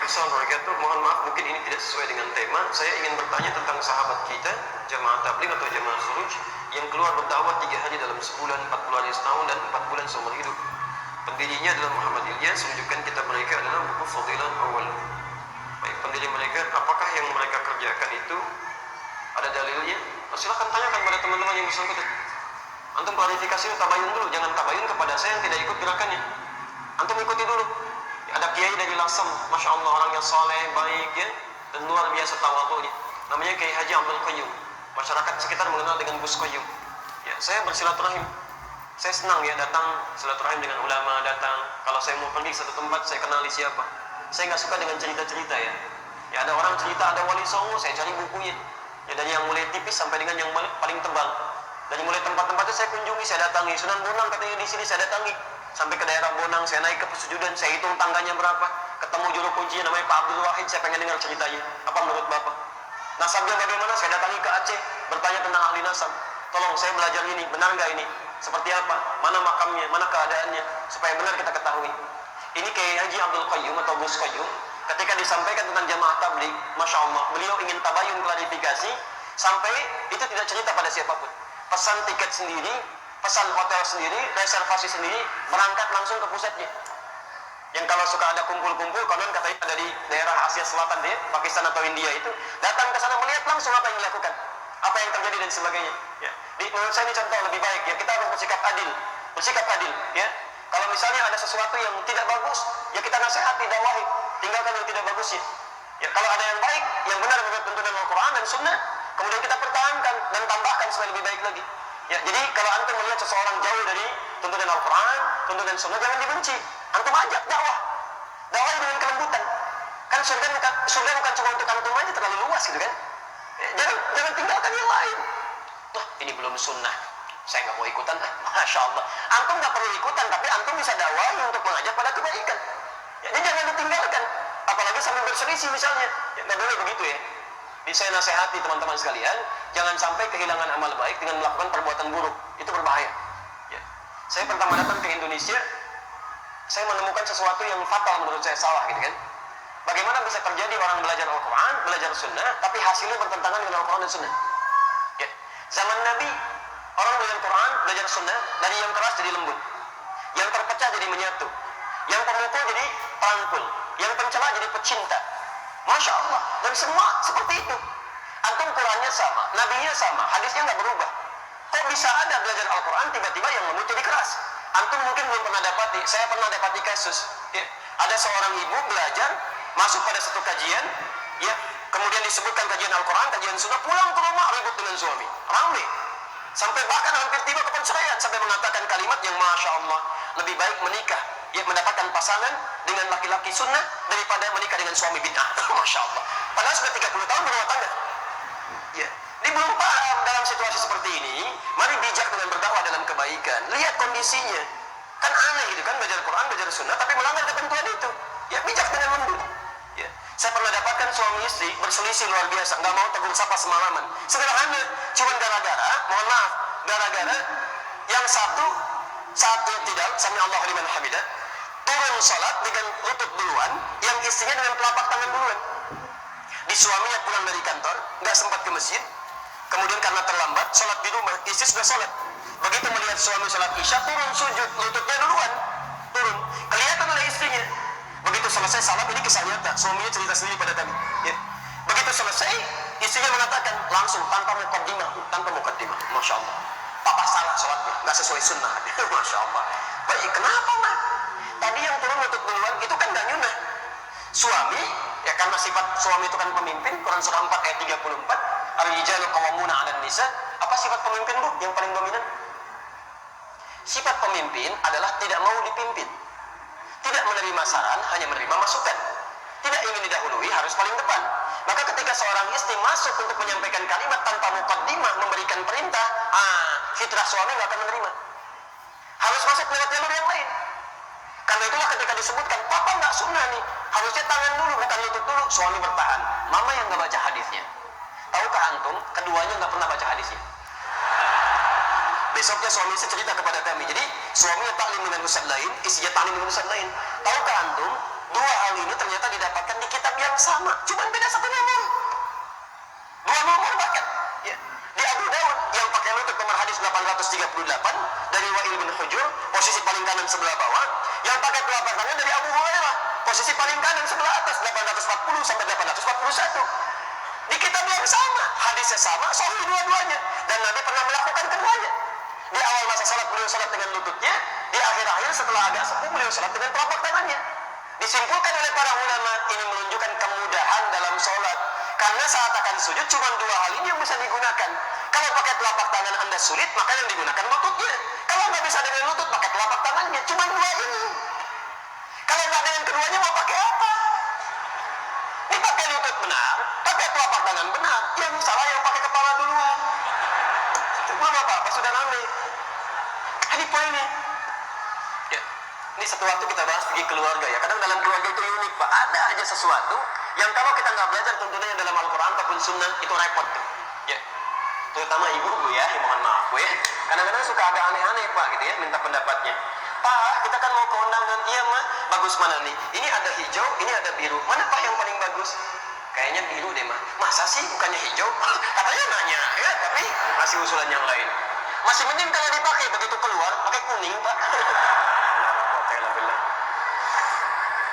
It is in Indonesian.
warahmatullahi wabarakatuh. Mohon maaf, mungkin ini tidak sesuai dengan tema. Saya ingin bertanya tentang sahabat kita, jamaah tabligh atau jamaah suruj, yang keluar berdakwah 3 hari dalam sebulan, 40 hari setahun, dan 4 bulan seumur hidup. Pendirinya adalah Muhammad Ilyas, menunjukkan kitab mereka adalah buku Fadilah Awal. Baik, pendiri mereka, apakah yang mereka kerjakan itu ada dalilnya? Silahkan tanyakan pada teman-teman yang bersangkutan. Antum klarifikasi tabayun dulu, jangan tabayun kepada saya yang tidak ikut gerakannya. Antum ikuti dulu. Ada kiai dari Lasem, masya Allah, orang yang soleh, baik ya, dan luar biasa tawadhunya. Namanya Kiai Haji Abdul Qayyum. Masyarakat sekitar mengenal dengan Gus Qayyum. Ya, saya bersilaturahim. Saya senang ya datang silaturahim dengan ulama, datang. Kalau saya mau pergi ke satu tempat, saya kenali siapa. Saya nggak suka dengan cerita-cerita ya. Ya ada orang cerita ada wali songo, saya cari bukunya. Ya dari yang mulai tipis sampai dengan yang paling tebal. Dari mulai tempat-tempatnya saya kunjungi, saya datangi. Sunan Bonang katanya di sini saya datangi. Sampai ke daerah Bonang, saya naik ke pesujudan, saya hitung tangganya berapa. Ketemu juru kuncinya namanya Pak Abdul Wahid, saya pengen dengar ceritanya. Apa menurut Bapak? Nasabnya bagaimana? Saya datangi ke Aceh, bertanya tentang ahli nasab. Tolong saya belajar ini, benar nggak ini? Seperti apa? Mana makamnya? Mana keadaannya? Supaya benar kita ketahui. Ini Kiai Haji Abdul Qayyum atau Gus Qayyum, ketika disampaikan tentang jamaah tabligh, masya Allah, beliau ingin tabayun klarifikasi, sampai itu tidak cerita pada siapapun. Pesan tiket sendiri, pesan hotel sendiri, reservasi sendiri, berangkat langsung ke pusatnya. Yang kalau suka ada kumpul-kumpul, konon katanya dari daerah Asia Selatan deh, Pakistan atau India itu, datang ke sana melihat langsung apa yang dilakukan, apa yang terjadi dan sebagainya. Ya. Menurut saya ini contoh lebih baik ya, kita harus bersikap adil, ya. Kalau misalnya ada sesuatu yang tidak bagus, ya kita nasihati, dakwahi, tinggalkan yang tidak bagus ya. Ya kalau ada yang baik, yang benar menurut tuntunan Al-Quran dan Sunnah, kemudian kita pertahankan dan tambahkan supaya lebih baik lagi. Ya, jadi kalau antum melihat seseorang jauh dari tuntunan Al-Quran, tuntunan Sunnah, jangan dibenci. Antum ajak dakwah dengan kelembutan. Kan surga bukan cuma untuk antum aja, terlalu luas gitu kan. Ya, jangan tinggalkan yang lain. Wah, ini belum sunnah, saya nggak mau ikutan. Masya Allah, antum nggak perlu ikutan, tapi antum bisa dakwah untuk mengajak pada kebaikan. Ya, jadi jangan ditinggalkan, apalagi sambil berselisih misalnya. Ya, nggak boleh begitu ya. Jadi saya nasihati teman-teman sekalian, jangan sampai kehilangan amal baik dengan melakukan perbuatan buruk. Itu berbahaya. Ya. Saya pertama datang ke Indonesia, saya menemukan sesuatu yang fatal menurut saya, salah gitu kan. Bagaimana bisa terjadi orang belajar Al-Quran, belajar Sunnah, tapi hasilnya bertentangan dengan Al-Quran dan Sunnah. Ya. Zaman Nabi, orang belajar Quran, belajar Sunnah, dari yang keras jadi lembut, yang terpecah jadi menyatu, yang pemukul jadi perangkul, yang pencela jadi pecinta. Masya Allah, dan semua seperti itu. Antum Qurannya sama, Nabinya sama, hadisnya nggak berubah. Kok bisa ada belajar Al-Quran tiba-tiba yang lembut jadi keras? Antum mungkin belum pernah dapati, saya pernah dapati kasus. Ya. Ada seorang ibu belajar, masuk pada satu kajian, ya, kemudian disebutkan kajian Al-Quran, kajian Sunnah, pulang ke rumah ribut dengan suami, ramai. Sampai bahkan hampir tiba ke perceraian, sampai mengatakan kalimat yang Masya Allah, lebih baik menikah, ya, mendapatkan pasangan dengan laki-laki sunnah daripada menikah dengan suami bid'ah. Masya Allah. Padahal sudah 30 tahun berumah tangga. Ya. Dia belum paham dalam situasi seperti ini. Mari bijak dengan berdakwah dalam kebaikan. Lihat kondisinya. Kan aneh gitu kan, belajar Quran, belajar sunnah, tapi melanggar ketentuan itu. Ya, bijak dengan lembut. Ya. Saya pernah dapatkan suami istri berselisih luar biasa, nggak mau tegur sapa semalaman. Sederhana, cuma gara-gara, mohon maaf, gara-gara yang satu saat tidak, sami Allahu liman hamidah, turun salat dengan lutut duluan, yang istrinya dengan telapak tangan duluan. Di suaminya pulang dari kantor, nggak sempat ke masjid, kemudian karena terlambat, salat di rumah, istri sudah salat. Begitu melihat suami salat isya, turun sujud, lututnya duluan, turun. Kelihatan oleh istrinya. Begitu selesai salat, ini kisah nyata, suaminya cerita sendiri pada kami. Ya. Begitu selesai, istrinya mengatakan langsung tanpa mukaddimah, Masya Allah. Papa salah sholatnya, nggak sesuai sunnah. Masya Allah. Baik, kenapa mah? Tadi yang turun lutut duluan itu kan nggak nyunah. Suami, ya karena sifat suami itu kan pemimpin, Quran surah 4 ayat 34, Ar-rijalu qawwamuna 'alan nisa. Apa sifat pemimpin Bu yang paling dominan? Sifat pemimpin adalah tidak mau dipimpin, tidak menerima saran, hanya menerima masukan, tidak ingin didahului, harus paling depan. Maka ketika seorang istri masuk untuk menyampaikan kalimat tanpa mukaddimah, memberikan perintah, fitrah suami nggak akan menerima. Harus masuk lewat jalur yang lain. Karena itulah ketika disebutkan, papa nggak sunnah nih, harusnya tangan dulu, bukan lutut dulu. Suami bertahan, mama yang nggak baca hadisnya. Tahukah antum, keduanya nggak pernah baca hadisnya. Besoknya suami saya cerita kepada kami, jadi suaminya taklim dengan ustaz lain, istrinya taklim dengan ustaz lain. Tahukah antum, dua hal ini ternyata didapatkan di kitab sama, cuma beda satu nomor. Dua nomor bahkan. Ya. Di Abu Daud yang pakai lutut nomor hadis 838 dari Wa'il bin Hujur, posisi paling kanan sebelah bawah. Yang pakai telapak tangan dari Abu Hurairah, posisi paling kanan sebelah atas 840 sampai 841. Di kitab yang sama, hadisnya sama, sahih dua-duanya, dan Nabi pernah melakukan keduanya. Di awal masa salat beliau salat dengan lututnya, di akhir-akhir setelah agak sepuh beliau salat dengan telapak tangannya. Disimpulkan oleh para ulama, ini menunjukkan kemudahan dalam sholat. Karena saat akan sujud cuma dua hal ini yang bisa digunakan. Kalau pakai telapak tangan Anda sulit, maka yang digunakan lututnya. Kalau nggak bisa dengan lutut, pakai telapak tangannya. Cuma dua ini. Kalau nggak dengan keduanya, mau pakai apa? Ini pakai lutut benar, pakai telapak tangan benar. Yang salah yang pakai kepala duluan. Belum apa-apa, sudah rame. Ini poinnya. Ya. Ini satu waktu kita bahas pergi keluarga ya. Kadang dalam keluarga itu unik Pak. Ada aja sesuatu yang kalau kita nggak belajar tentunya dalam Al-Quran ataupun Sunnah itu repot tuh. Ya. Terutama ibu ya, mohon maaf ya. Kadang-kadang suka agak aneh-aneh Pak gitu ya, minta pendapatnya. Pak, kita kan mau ke undangan. Iya Mak, bagus mana nih? Ini ada hijau, ini ada biru. Mana Pak yang paling bagus? Kayaknya biru deh Mak. Masa sih bukannya hijau? Katanya nanya ya, tapi masih usulan yang lain. Masih mending kalau dipakai begitu keluar pakai kuning Pak.